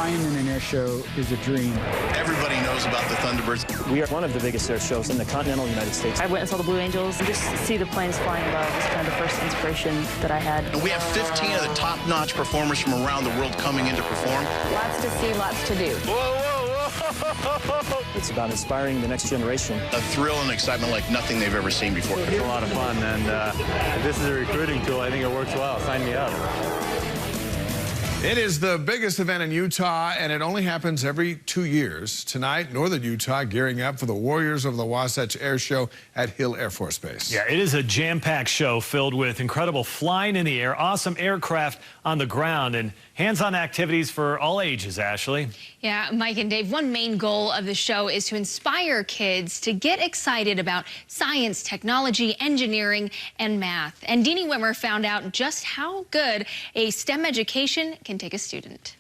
Flying in an air show is a dream. Everybody knows about the Thunderbirds. We are one of the biggest air shows in the continental United States. I went and saw the Blue Angels, and just to see the planes flying above was kind of the first inspiration that I had. And we have 15 of the top-notch performers from around the world coming in to perform. Lots to see, lots to do. Whoa, whoa, whoa! It's about inspiring the next generation. A thrill and excitement like nothing they've ever seen before. It's a lot of fun, and if this is a recruiting tool, I think it works well. Sign me up. It is the biggest event in Utah, and it only happens every 2 years. Tonight, Northern Utah gearing up for the Warriors of the Wasatch Air Show at Hill Air Force Base. Yeah, it is a jam-packed show filled with incredible flying in the air, awesome aircraft on the ground, and hands-on activities for all ages, Ashley. Yeah, Mike and Dave, one main goal of the show is to inspire kids to get excited about science, technology, engineering, and math. And Deanie Wimmer found out just how good a STEM education can take a student.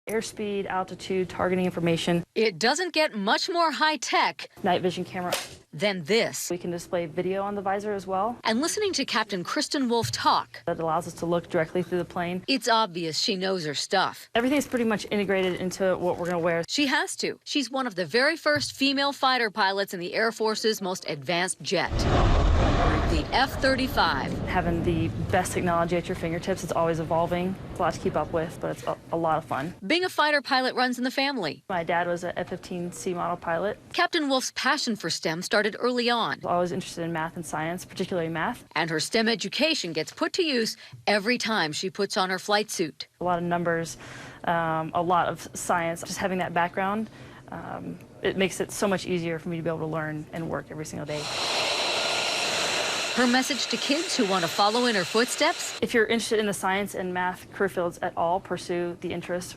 Airspeed, altitude, targeting information. It doesn't get much more high-tech Night vision camera. than this. We can display video on the visor as well. And listening to Captain Kristen Wolf talk, That allows us to look directly through the plane. it's obvious she knows her stuff. Everything's pretty much integrated into what we're going to wear. She has to. She's one of the very first female fighter pilots in the Air Force's most advanced jet, the F-35. Having the best technology at your fingertips, it's always evolving. It's a lot to keep up with, but it's a lot of fun. Being a fighter pilot runs in the family. My dad was an F-15C model pilot. Captain Wolf's passion for STEM started early on, I was always interested in math and science, particularly math. and her STEM education gets put to use every time she puts on her flight suit. A lot of numbers, a lot of science. Just having that background, it makes it so much easier for me to be able to learn and work every single day. Her message to kids who want to follow in her footsteps? If you're interested in the science and math career fields at all, pursue the interest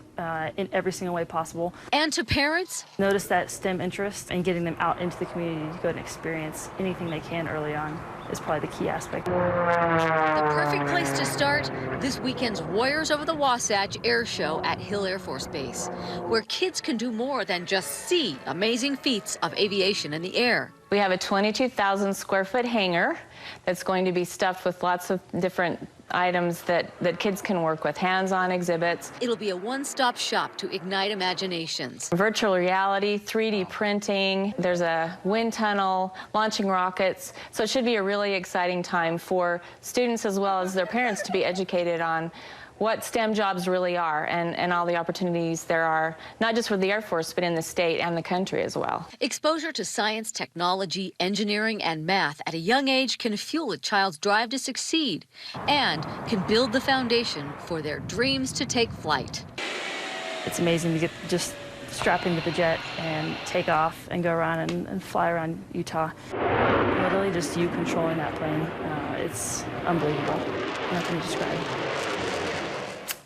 in every single way possible. And to parents? Notice that STEM interest and getting them out into the community to go and experience anything they can early on is probably the key aspect. The perfect place to start, this weekend's Warriors Over the Wasatch Air Show at Hill Air Force Base, where kids can do more than just see amazing feats of aviation in the air. We have a 22,000 square foot hangar that's going to be stuffed with lots of different items that kids can work with, hands-on exhibits. It'll be a one-stop shop to ignite imaginations. Virtual reality, 3D printing, there's a wind tunnel, launching rockets. So it should be a really exciting time for students as well as their parents to be educated on what STEM jobs really are and all the opportunities there are, not just for the Air Force, but in the state and the country as well. Exposure to science, technology, engineering, and math at a young age can fuel a child's drive to succeed and can build the foundation for their dreams to take flight. It's amazing to get just strap into the jet and take off and go around and fly around Utah. Literally just you controlling that plane. It's unbelievable. Nothing to describe.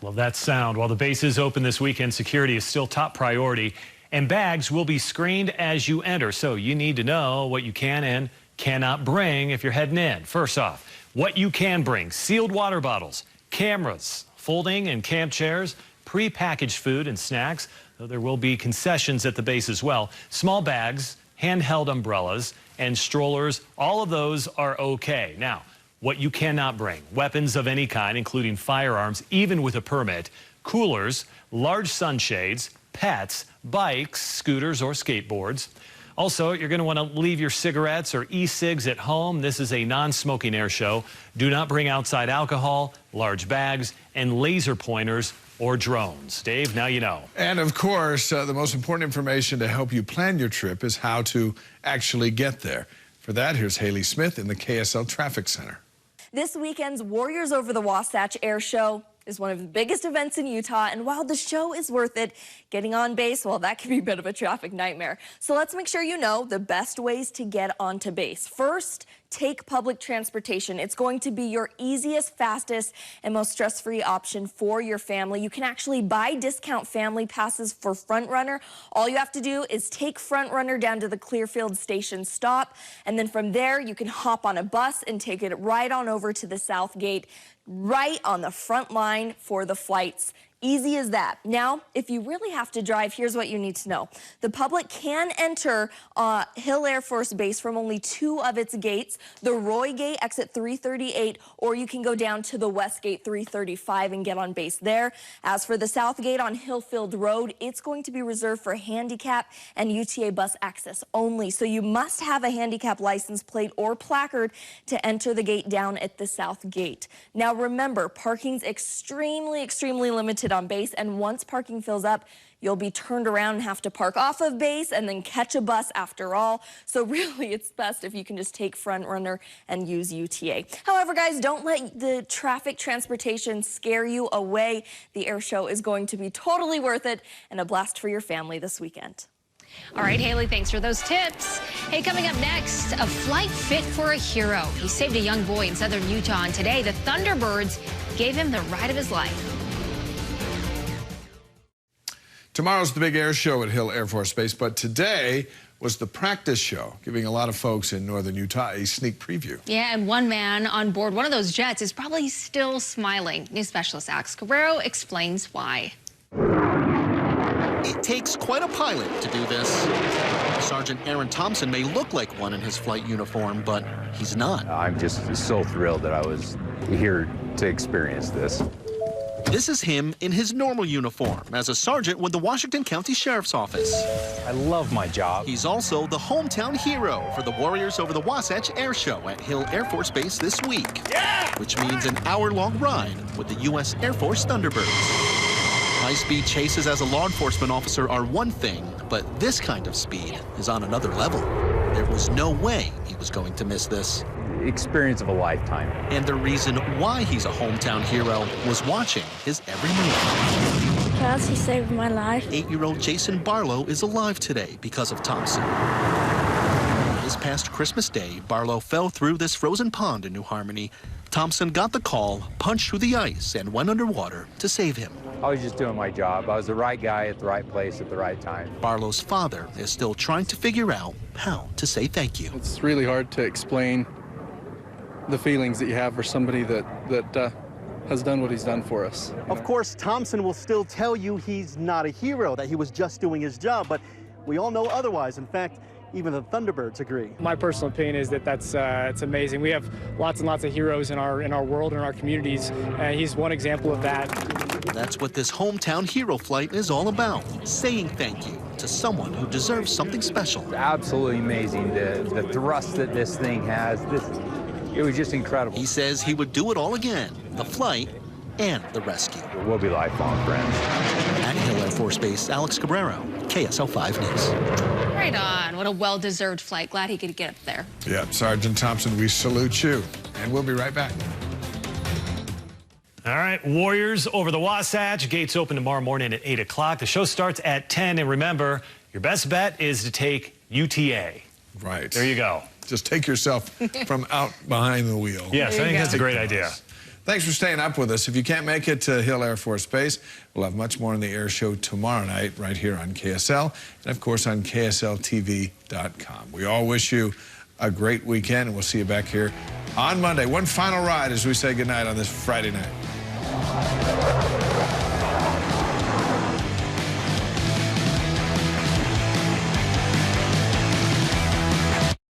Love that sound. While the base is open this weekend, security is still top priority, and bags will be screened as you enter. So you need to know what you can and cannot bring if you're heading in. First off, what you can bring: sealed water bottles, cameras, folding and camp chairs, pre-packaged food and snacks, though there will be concessions at the base as well. Small bags, handheld umbrellas, and strollers, all of those are okay. Now, what you cannot bring: weapons of any kind, including firearms, even with a permit, coolers, large sunshades, pets, bikes, scooters, or skateboards. Also, you're going to want to leave your cigarettes or e-cigs at home. This is a non-smoking air show. Do not bring outside alcohol, large bags, and laser pointers or drones. Dave, now you know. And of course, the most important information to help you plan your trip is how to actually get there. For that, here's Haley Smith in the KSL Traffic Center. This weekend's Warriors Over the Wasatch Air Show is one of the biggest events in Utah, and while the show is worth it, getting on base, well, that can be a bit of a traffic nightmare. So let's make sure you know the best ways to get onto base. First, take public transportation. It's going to be your easiest, fastest, and most stress-free option for your family. You can actually buy discount family passes for Front Runner. All you have to do is take Front Runner down to the Clearfield Station stop, and then from there you can hop on a bus and take it right on over to the South Gate, right on the front line for the flights. Easy as that. Now, if you really have to drive, here's what you need to know. The public can enter Hill Air Force Base from only 2 of its gates, the Roy Gate, exit 338, or you can go down to the West Gate 335 and get on base there. As for the South Gate on Hillfield Road, it's going to be reserved for handicap and UTA bus access only. So you must have a handicap license plate or placard to enter the gate down at the South Gate. Now remember, parking's extremely limited on base, and once parking fills up, you'll be turned around and have to park off of base and then catch a bus after all. So really, it's best if you can just take Front Runner and use UTA. However, guys, don't let the traffic transportation scare you away. The air show is going to be totally worth it and a blast for your family this weekend. All right, Haley, thanks for those tips. Hey, coming up next, a flight fit for a hero. He saved a young boy in southern Utah, and today the Thunderbirds gave him the ride of his life. Tomorrow's the big air show at Hill Air Force Base, but today was the practice show, giving a lot of folks in northern Utah a sneak preview. Yeah, and one man on board one of those jets is probably still smiling. News specialist Alex Cabrero explains why. It takes quite a pilot to do this. Sergeant Aaron Thompson may look like one in his flight uniform, but he's not. I'm just so thrilled that I was here to experience this. This is him in his normal uniform as a sergeant with the Washington County Sheriff's Office. I love my job. He's also the hometown hero for the Warriors over the Wasatch Air Show at Hill Air Force Base this week, which means an hour-long ride with the U.S. Air Force Thunderbirds. High-speed chases as a law enforcement officer are one thing, but this kind of speed is on another level. There was no way he was going to miss this. Experience of a lifetime. And the reason why he's a hometown hero was watching his every move. Because he saved my life. 8-year-old Jason Barlow is alive today because of Thompson. This past Christmas Day, Barlow fell through this frozen pond in New Harmony. Thompson got the call, punched through the ice, and went underwater to save him. I was just doing my job. I was the right guy at the right place at the right time. Barlow's father is still trying to figure out how to say thank you. It's really hard to explain the feelings that you have for somebody that has done what he's done for us. Of course, Thompson will still tell you he's not a hero, that he was just doing his job, but we all know otherwise. In fact, even the Thunderbirds agree. My personal opinion is that it's amazing. We have lots and lots of heroes in our world and our communities, and he's one example of that. That's what this hometown hero flight is all about, saying thank you to someone who deserves something special. It's absolutely amazing, the thrust that this thing has. It was just incredible. He says he would do it all again, the flight and the rescue. We'll be lifelong friends. At Hill Air Force Base, Alex Cabrero, KSL 5 News. Right on. What a well-deserved flight. Glad he could get up there. Yeah, Sergeant Thompson, we salute you. And we'll be right back. All right, Warriors over the Wasatch. Gates open tomorrow morning at 8 o'clock. The show starts at 10. And remember, your best bet is to take UTA. Right. There you go. Just take yourself from out behind the wheel. Yes, I think that's a great idea. Thanks for staying up with us. If you can't make it to Hill Air Force Base, we'll have much more on the air show tomorrow night right here on KSL and, of course, on KSLTV.com. We all wish you a great weekend, and we'll see you back here on Monday. One final ride as we say goodnight on this Friday night.